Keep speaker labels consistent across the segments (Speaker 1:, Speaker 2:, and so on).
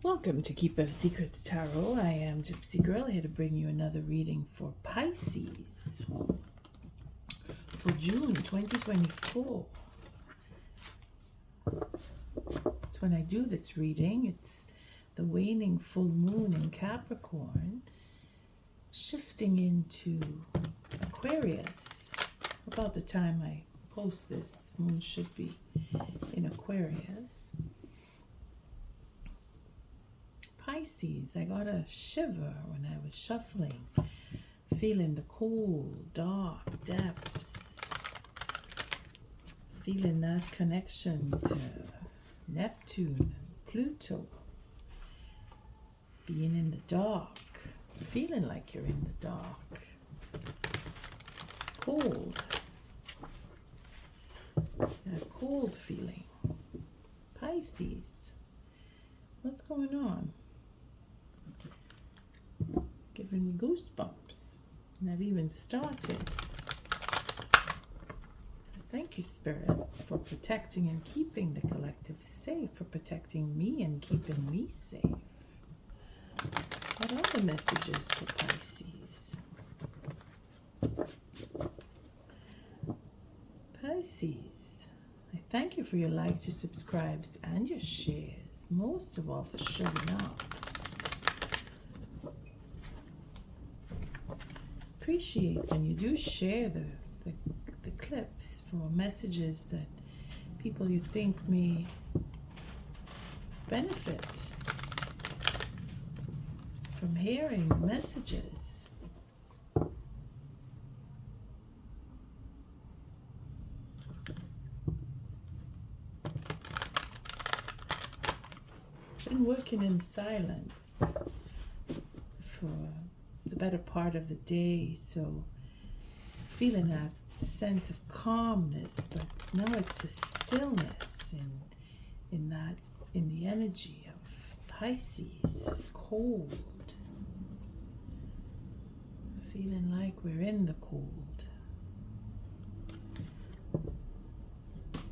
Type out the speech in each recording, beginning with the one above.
Speaker 1: Welcome to Keeper Secrets Tarot. I am Gypsy Girl, here to bring you another reading for Pisces for June 2024. It's when I do this reading, it's the waning full moon in Capricorn, shifting into Aquarius. About the time I post this, moon should be in Aquarius. Pisces, I got a shiver when I was shuffling, feeling the cold, dark depths, feeling that connection to Neptune and Pluto, being in the dark, feeling like you're in the dark, cold, a cold feeling. Pisces, what's going on? Giving me goosebumps, and I've even started. Thank you, Spirit, for protecting and keeping the collective safe, for protecting me and keeping me safe. What are the messages for Pisces? Pisces, I thank you for your likes, your subscribes, and your shares. Most of all, for showing up. Appreciate when you do share the clips for messages that people you think may benefit from hearing messages. Been working in silence for the better part of the day, so feeling that sense of calmness, but now it's a stillness in the energy of Pisces, cold, feeling like we're in the cold.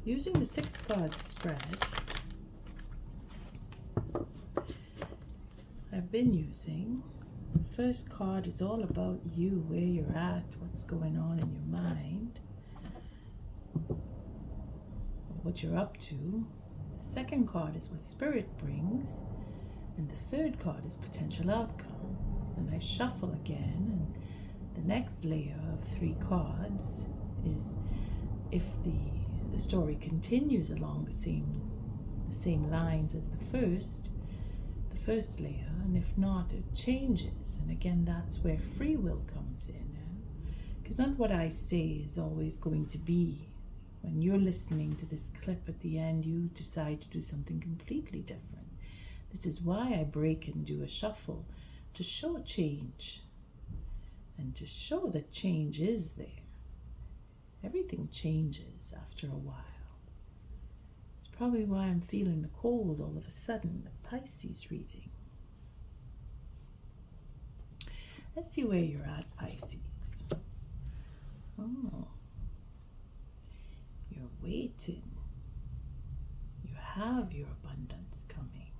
Speaker 1: Using the 6-card spread I've been using. First card is all about you, where you're at, what's going on in your mind, what you're up to. The second card is what Spirit brings, and the third card is potential outcome. Then I shuffle again, and the next layer of 3 cards is if the story continues along the same lines as the first layer, and if not, it changes. And again, that's where free will comes in, because not what I say is always going to be. When you're listening to this clip at the end, you decide to do something completely different. This is why I break and do a shuffle, to show change and to show that change is there. Everything changes after a while. It's probably why I'm feeling the cold all of a sudden, the Pisces reading. Let's see where you're at, Pisces. Oh, you're waiting. You have your abundance coming.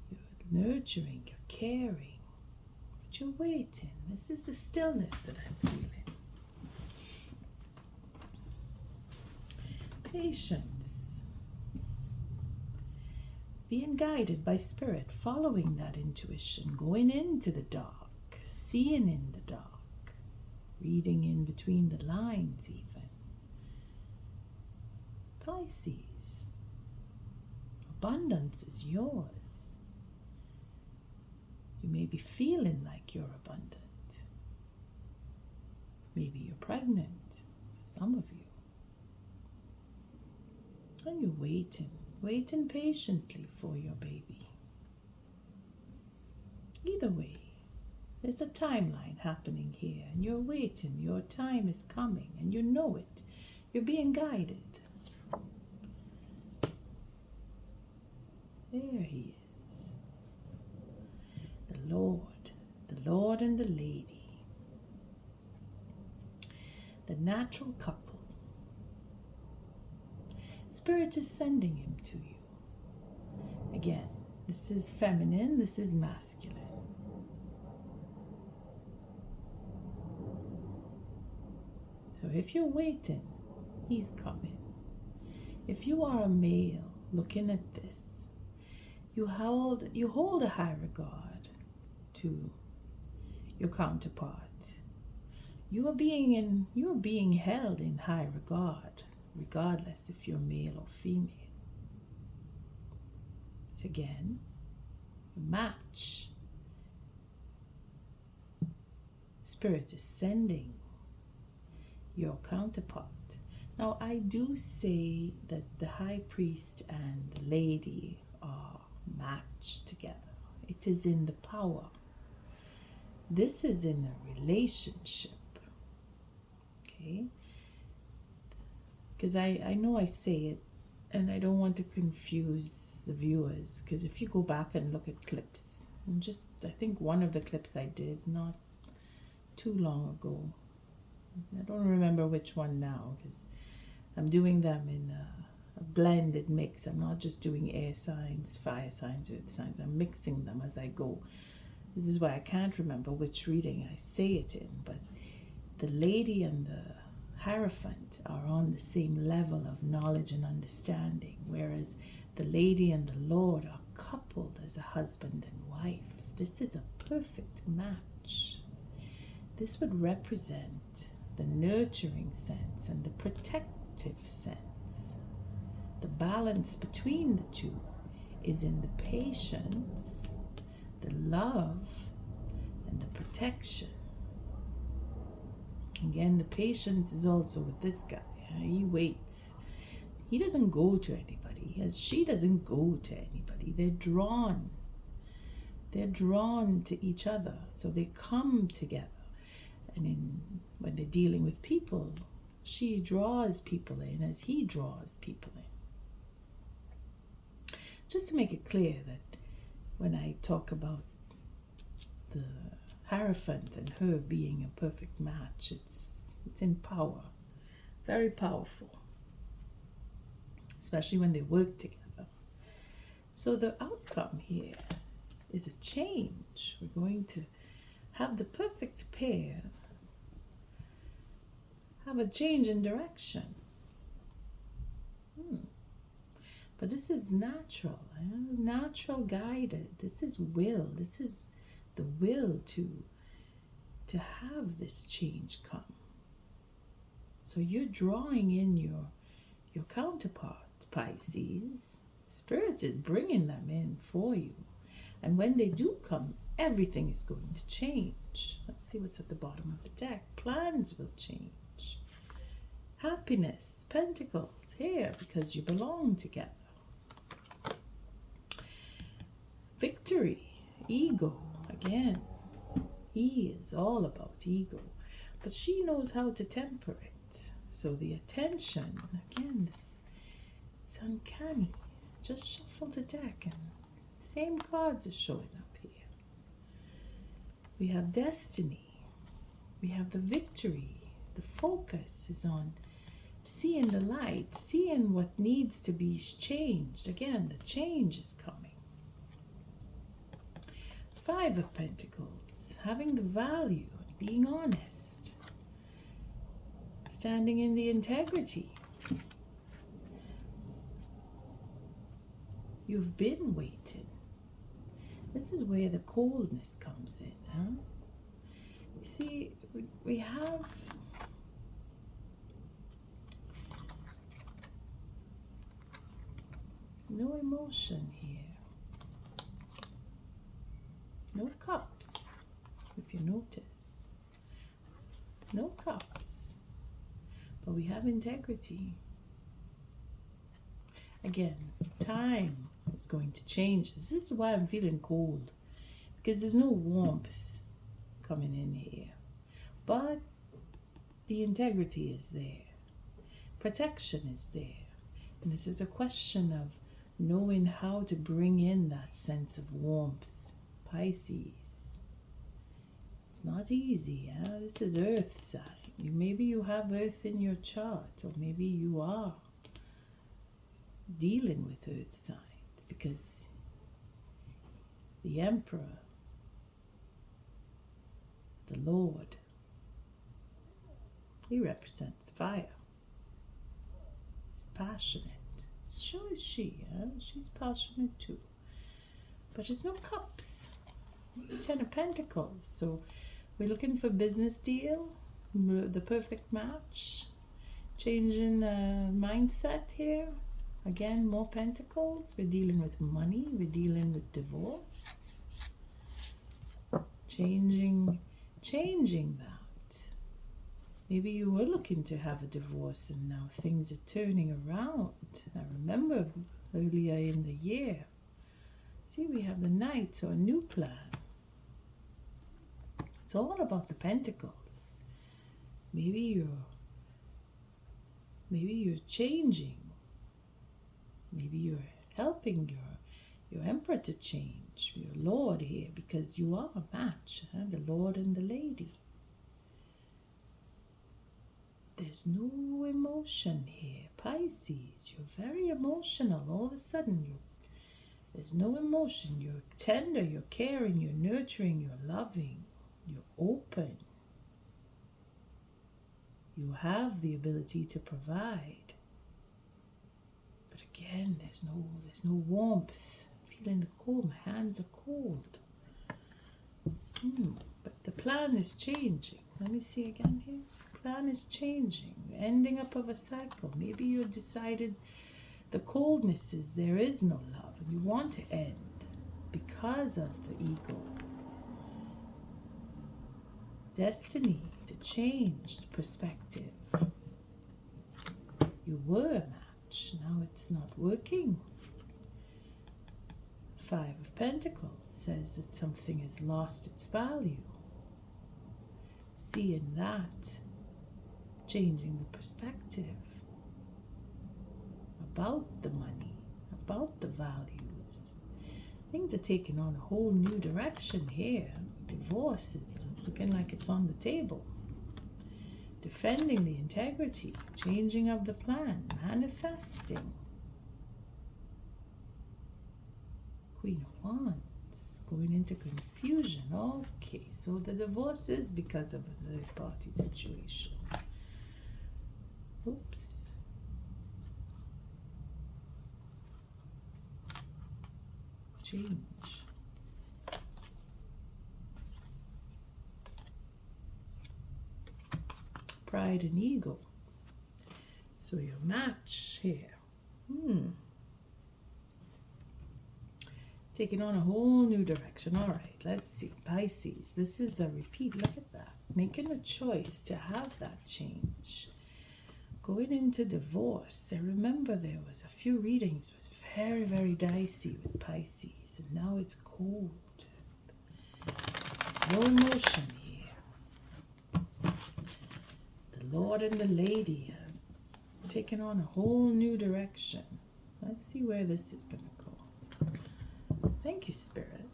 Speaker 1: You're nurturing, you're caring, but you're waiting. This is the stillness that I'm feeling. Patience. Being guided by Spirit, following that intuition, going into the dark, seeing in the dark, reading in between the lines even. Pisces, abundance is yours. You may be feeling like you're abundant. Maybe you're pregnant, for some of you. And you're waiting patiently for your baby. Either way, there's a timeline happening here, and you're waiting. Your time is coming, and you know it. You're being guided. There he is. The Lord and the Lady. The natural couple. Spirit is sending him to you. Again, this is feminine, this is masculine. So if you're waiting, he's coming. If you are a male looking at this, you hold a high regard to your counterpart. You are being held in high regard, regardless if you're male or female. It's again a match. Spirit is sending your counterpart. Now, I do say that the high priest and the lady are matched together. It is in the power. This is in a relationship. Okay? Because I know I say it, and I don't want to confuse the viewers, because if you go back and look at clips, and just, I think one of the clips I did not too long ago, I don't remember which one now, because I'm doing them in a blended mix. I'm not just doing air signs, fire signs, earth signs. I'm mixing them as I go. This is why I can't remember which reading I say it in, but the lady and the Hierophant are on the same level of knowledge and understanding, whereas the lady and the Lord are coupled as a husband and wife. This is a perfect match. This would represent the nurturing sense and the protective sense. The balance between the two is in the patience, the love, and the protection. Again, the patience is also with this guy. He waits. He doesn't go to anybody, as she doesn't go to anybody. They're drawn. They're drawn to each other, so they come together. And when they're dealing with people, she draws people in as he draws people in. Just to make it clear that when I talk about the Hierophant and her being a perfect match, it's in power, very powerful, especially when they work together. So the outcome here is a change. We're going to have the perfect pair have a change in direction. But this is natural, natural guided. This is will. This is the will to have this change come. So you're drawing in your counterpart, Pisces. Spirit is bringing them in for you. And when they do come, everything is going to change. Let's see what's at the bottom of the deck. Plans will change. Happiness, pentacles, here, because you belong together. Victory, ego, again. He is all about ego. But she knows how to temper it. So the attention, again, it's uncanny. Just shuffle the deck and same cards are showing up here. We have destiny. We have the victory. The focus is on seeing the light, seeing what needs to be changed. Again, the change is coming. Five of Pentacles, having the value, being honest, standing in the integrity. You've been waiting. This is where the coldness comes in, huh? You see, we have no emotion here. No cups, if you notice. No cups. But we have integrity. Again, time is going to change this. This is why I'm feeling cold. Because there's no warmth coming in here. But the integrity is there. Protection is there. And this is a question of knowing how to bring in that sense of warmth. Pisces. It's not easy, huh? This is earth sign. Maybe you have earth in your chart, or maybe you are dealing with earth signs, because the Emperor, the Lord. He represents fire. He's passionate. So is she. She's passionate too. But there's no cups. It's 10 of Pentacles. So we're looking for business deal, the perfect match, changing mindset here. Again, more Pentacles. We're dealing with money. We're dealing with divorce. Changing that. Maybe you were looking to have a divorce and now things are turning around. I remember earlier in the year. See, we have the Knight, so a new plan. It's all about the Pentacles. Maybe you're changing. Maybe you're helping your Emperor to change, your Lord here, because you are a match, the Lord and the Lady. There's no emotion here. Pisces, you're very emotional. All of a sudden, there's no emotion. You're tender, you're caring, you're nurturing, you're loving, you're open. You have the ability to provide. But again, there's no warmth. I'm feeling the cold. My hands are cold. But the plan is changing. Let me see again here. Plan is changing, ending up of a cycle. Maybe you decided the coldness is there is no love and you want to end because of the ego. Destiny to change the perspective. You were a match, now it's not working. 5 of Pentacles says that something has lost its value. Seeing that, changing the perspective about the money, about the values. Things are taking on a whole new direction here. Divorce is looking like it's on the table. Defending the integrity, changing of the plan, manifesting. Queen of Wands, going into confusion. Okay, so the divorce is because of a third-party situation. Oops. Change. Pride and ego. So your match here. Taking on a whole new direction. All right, let's see. Pisces, this is a repeat. Look at that. Making a choice to have that change. Going into divorce. I remember there was a few readings. It was very, very dicey with Pisces. And now it's cold. No emotion here. The Lord and the Lady are taking on a whole new direction. Let's see where this is going to go. Thank you, Spirit.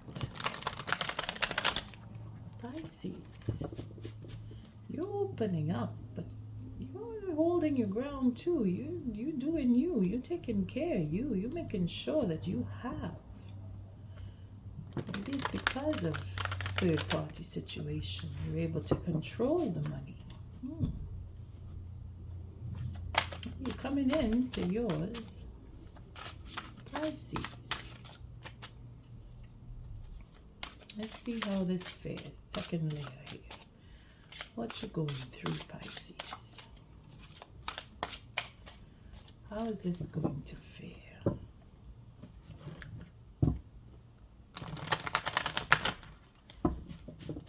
Speaker 1: Pisces. You're opening up, but you're holding your ground too. You doing you. You're taking care of you. You're making sure that you have. It is because of third-party situation. You're able to control the money. You're coming in to yours. Pisces. Let's see how this fares. Second layer here. What you going through, Pisces? How is this going to fare?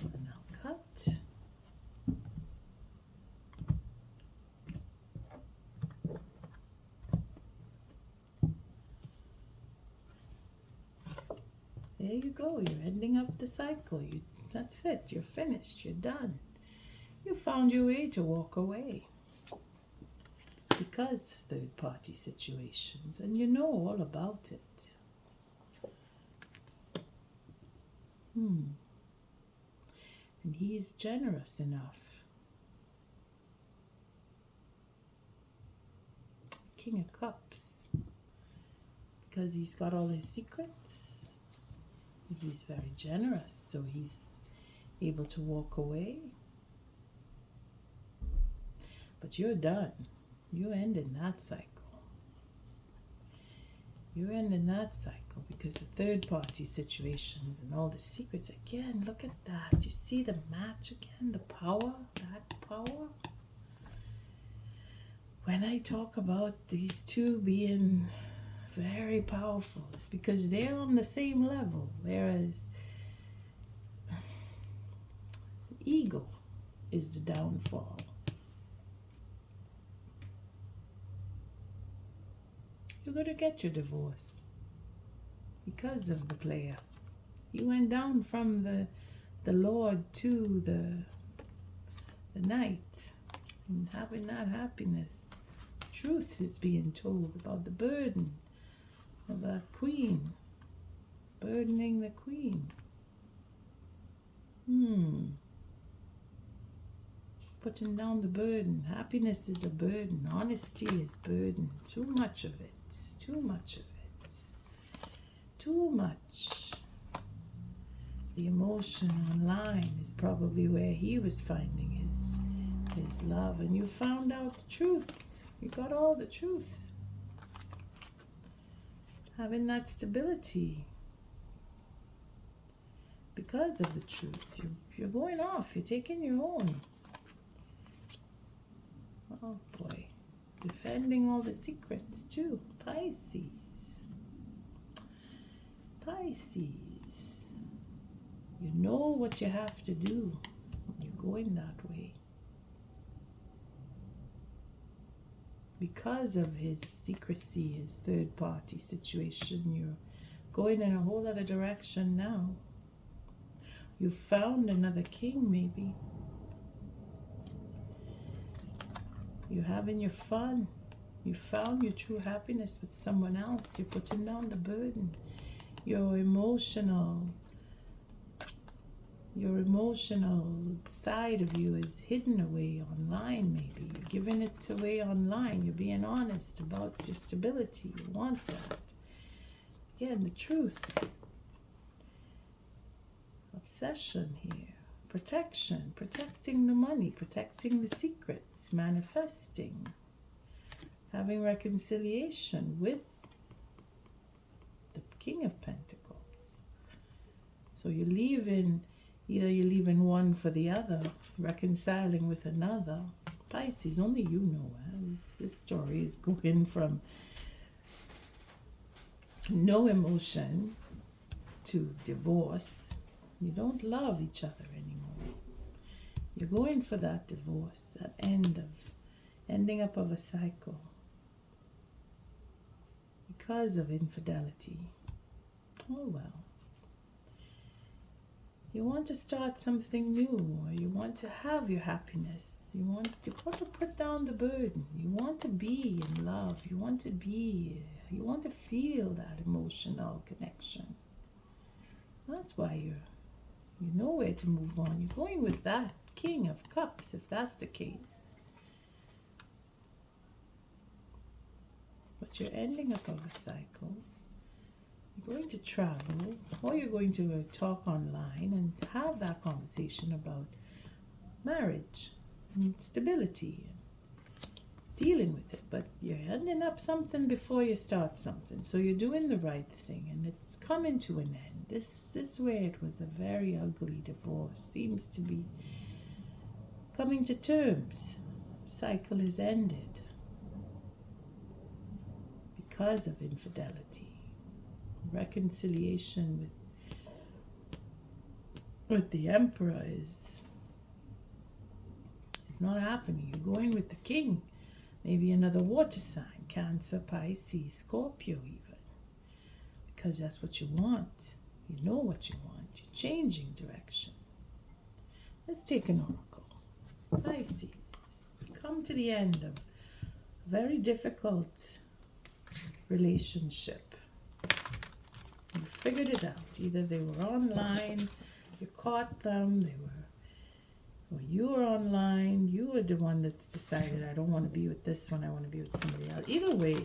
Speaker 1: And I'll cut. There you go. You're ending up the cycle. That's it. You're finished. You're done. You found your way to walk away. Because third-party situations. And you know all about it. And he's generous enough. King of Cups. Because he's got all his secrets. He's very generous, so he's able to walk away. But you're done. You're ending that cycle. You're ending that cycle because the third party situations and all the secrets, again, look at that. You see the match again, the power, that power. When I talk about these two being very powerful, it's because they're on the same level, whereas the ego is the downfall. You're going to get your divorce because of the player. You went down from the Lord to the Knight, and having that happiness. Truth is being told about the burden of a queen, burdening the queen. Putting down the burden. Happiness is a burden. Honesty is burden. Too much of it. Too much of it. Too much. The emotion online is probably where he was finding his love, and you found out the truth. You got all the truth. Having that stability because of the truth. You're going off. You're taking your own. Oh boy. Defending all the secrets too. Pisces. Pisces. You know what you have to do when you're going that way. Because of his secrecy, his third party situation, you're going in a whole other direction now. You found another king maybe. You're having your fun. You found your true happiness with someone else. You're putting down the burden. Your emotional side of you is hidden away online maybe. You're giving it away online. You're being honest about your stability. You want that. Again, the truth. Obsession here. Protection, protecting the money, protecting the secrets, manifesting, having reconciliation with the King of Pentacles. So you're leaving, either you're leaving one for the other, reconciling with another. Pisces, only you know. This story is going from no emotion to divorce. You don't love each other anymore. You're going for that divorce, that ending up of a cycle because of infidelity. Oh well. You want to start something new, or you want to have your happiness. You want to put down the burden. You want to be in love. You want to feel that emotional connection. That's why you know where to move on. You're going with that King of Cups, if that's the case. But you're ending up of a cycle. You're going to travel, or you're going to talk online and have that conversation about marriage and stability and dealing with it. But you're ending up something before you start something. So you're doing the right thing, and it's coming to an end. This way it was a very ugly divorce. Seems to be coming to terms. Cycle is ended because of infidelity. Reconciliation with the Emperor is not happening. You're going with the King. Maybe another water sign. Cancer, Pisces, Scorpio even. Because that's what you want. You know what you want. You're changing direction. Let's take an oracle. Pisces. You come to the end of a very difficult relationship. You figured it out. Either they were online, you caught them, or you were online, you were the one that's decided, I don't want to be with this one, I want to be with somebody else. Either way,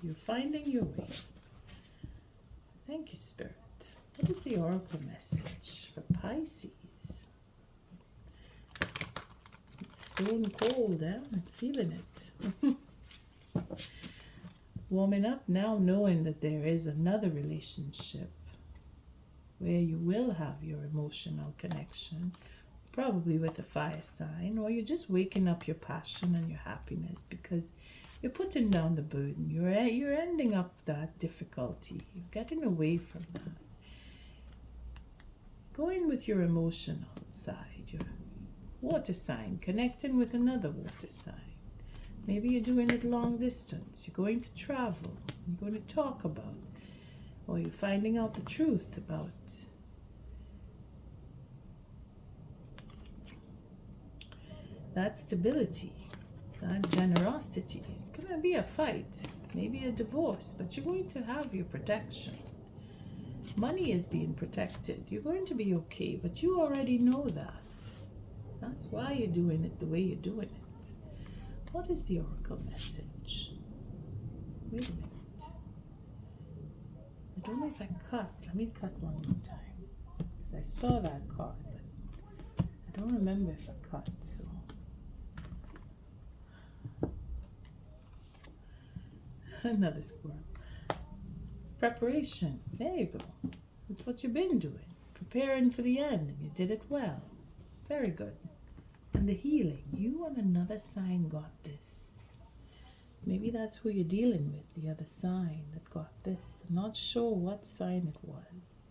Speaker 1: you're finding your way. Thank you, Spirit. What is the oracle message for Pisces? It's stone cold, eh? I'm feeling it. Warming up now, knowing that there is another relationship where you will have your emotional connection, probably with a fire sign, or you're just waking up your passion and your happiness because you're putting down the burden. You're ending up that difficulty. You're getting away from that. Going with your emotional side, your water sign, connecting with another water sign. Maybe you're doing it long distance. You're going to travel. You're going to talk about, or you're finding out the truth about that stability, that generosity. It's going to be a fight, maybe a divorce, but you're going to have your protection. Money is being protected. You're going to be okay, but you already know that. That's why you're doing it the way you're doing it. What is the oracle message? Wait a minute. I don't know if I cut. Let me cut one more time. Because I saw that card, but I don't remember if I cut, so. Another squirrel. Preparation. There you go. That's what you've been doing. Preparing for the end, and you did it well. Very good. And the healing. You and another sign got this. Maybe that's who you're dealing with, the other sign that got this. I'm not sure what sign it was.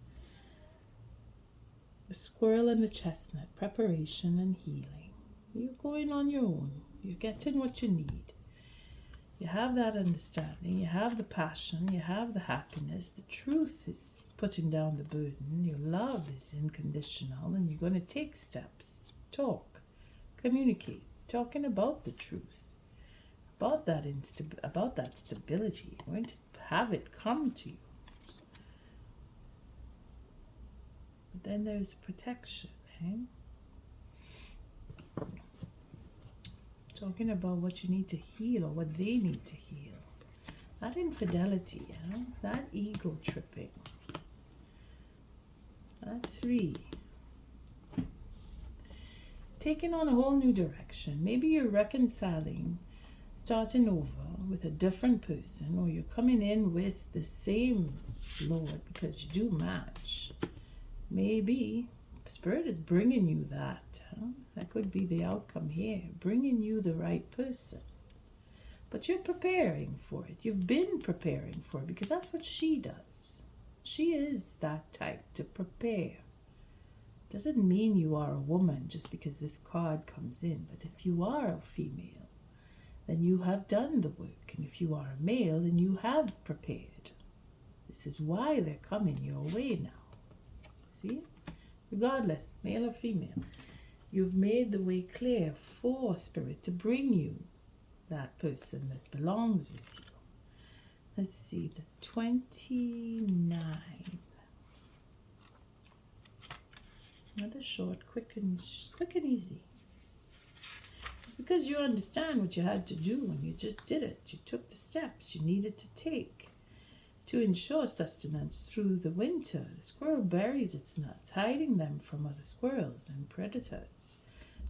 Speaker 1: The squirrel and the chestnut. Preparation and healing. You're going on your own. You're getting what you need. You have that understanding, you have the passion, you have the happiness. The truth is putting down the burden. Your love is unconditional, and you're going to take steps. Talk, communicate, talking about the truth, about that stability. You're going to have it come to you. But then there's protection, eh? Talking about what you need to heal, or what they need to heal. That infidelity, that ego tripping. That 3. Taking on a whole new direction. Maybe you're reconciling, starting over with a different person, or you're coming in with the same Lord because you do match. Maybe Spirit is bringing you that. That could be the outcome here. Bringing you the right person. But you're preparing for it. You've been preparing for it because that's what she does. She is that type, to prepare. Doesn't mean you are a woman just because this card comes in. But if you are a female, then you have done the work. And if you are a male, then you have prepared. This is why they're coming your way now. See? Regardless, male or female, you've made the way clear for Spirit to bring you that person that belongs with you. Let's see, the 29. Another short, quick and easy. It's because you understand what you had to do and you just did it. You took the steps you needed to take to ensure sustenance through the winter. The squirrel buries its nuts, hiding them from other squirrels and predators.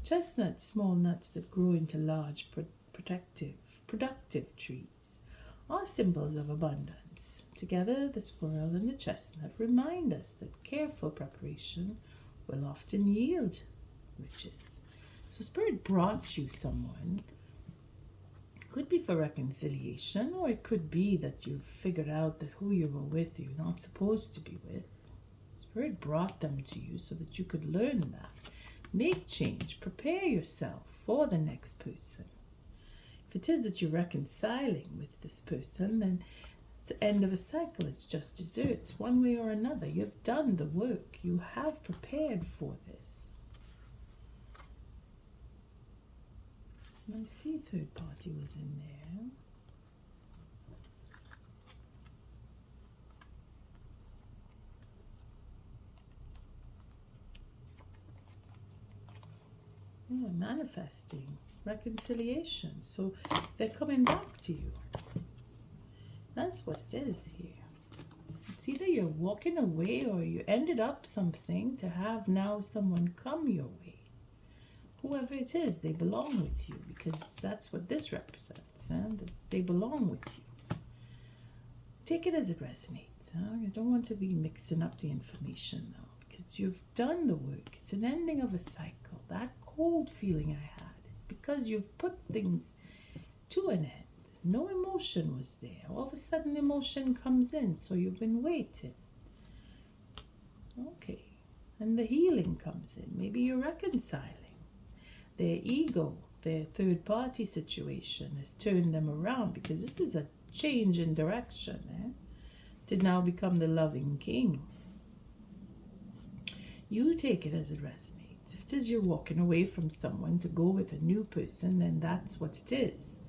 Speaker 1: Chestnuts, small nuts that grow into large, productive trees, are symbols of abundance. Together, the squirrel and the chestnut remind us that careful preparation will often yield riches. So Spirit brought you someone. Could be for reconciliation, or it could be that you've figured out that who you were with you're not supposed to be with. Spirit brought them to you so that you could learn that. Make change. Prepare yourself for the next person. If it is that you're reconciling with this person, then it's the end of a cycle. It's just desserts, one way or another. You've done the work. You have prepared for this. I see third party was in there. Yeah, manifesting, reconciliation. So they're coming back to you. That's what it is here. It's either you're walking away or you ended up something to have now someone come your way. Whoever it is, they belong with you, because that's what this represents. That they belong with you. Take it as it resonates. You don't want to be mixing up the information now, because you've done the work. It's an ending of a cycle. That cold feeling I had is because you've put things to an end. No emotion was there. All of a sudden emotion comes in, so you've been waiting. Okay. And the healing comes in. Maybe you're reconciling. Their ego, their third party situation has turned them around, because this is a change in direction, to now become the loving king. You take it as it resonates. If it is you're walking away from someone to go with a new person, then that's what it is.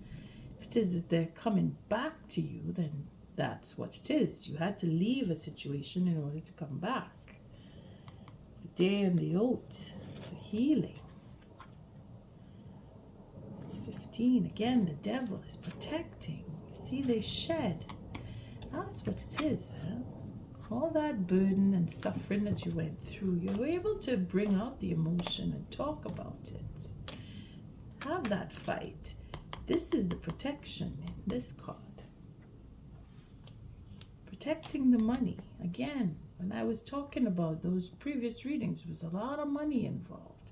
Speaker 1: If it is that they're coming back to you, then that's what it is. You had to leave a situation in order to come back. The day and the oath for healing. It's 15. Again, the devil is protecting. See, they shed. That's what it is. All that burden and suffering that you went through, you were able to bring out the emotion and talk about it. Have that fight. This is the protection in this card. Protecting the money. Again, when I was talking about those previous readings, there was a lot of money involved.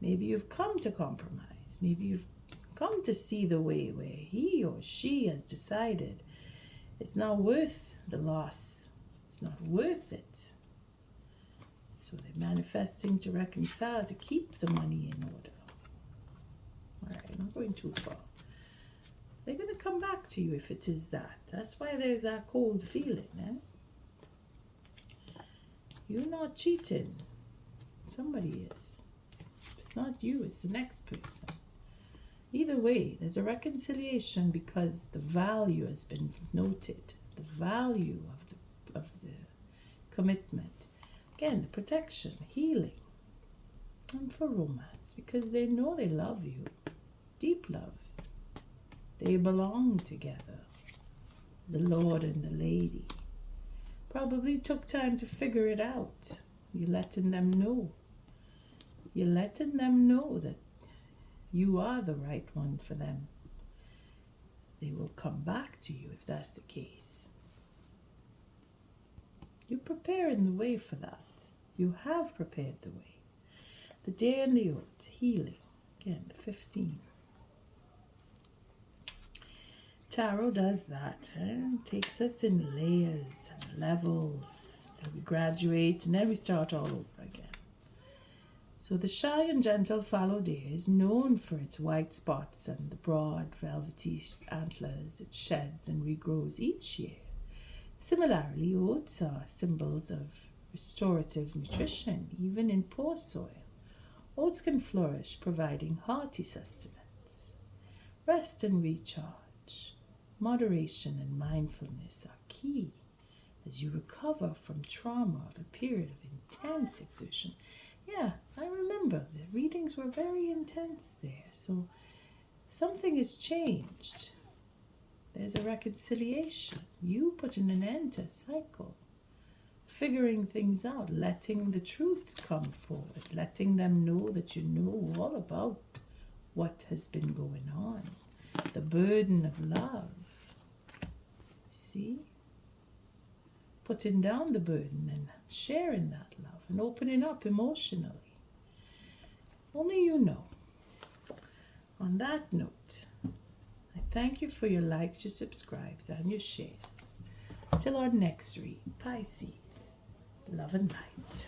Speaker 1: Maybe you've come to compromise. Maybe you've come to see the way where he or she has decided it's not worth the loss. It's not worth it. So they're manifesting to reconcile, to keep the money in order. All right, I'm not going too far. They're going to come back to you if it is that. That's why there's that cold feeling. You're not cheating. Somebody is. It's not you, it's the next person. Either way, there's a reconciliation because the value has been noted. The value of the commitment. Again, the protection, healing. And for romance, because they know they love you. Deep love. They belong together. The Lord and the Lady. Probably took time to figure it out. You're letting them know. You're letting them know that you are the right one for them. They will come back to you if that's the case. You're preparing the way for that. You have prepared the way. The day and the oath, healing. Again, 15. Tarot does that. Takes us in layers and levels till we graduate and then we start all over again. So the shy and gentle fallow deer is known for its white spots and the broad velvety antlers it sheds and regrows each year. Similarly, oats are symbols of restorative nutrition, even in poor soil. Oats can flourish, providing hearty sustenance. Rest and recharge. Moderation and mindfulness are key as you recover from trauma of a period of intense exertion. Yeah, I remember the readings were very intense there. So something has changed. There's a reconciliation. You putting an end to a cycle. Figuring things out. Letting the truth come forward. Letting them know that you know all about what has been going on. The burden of love. See? Putting down the burden and sharing that love and opening up emotionally. Only you know. On that note, I thank you for your likes, your subscribes, and your shares. Till our next read, Pisces, love and light.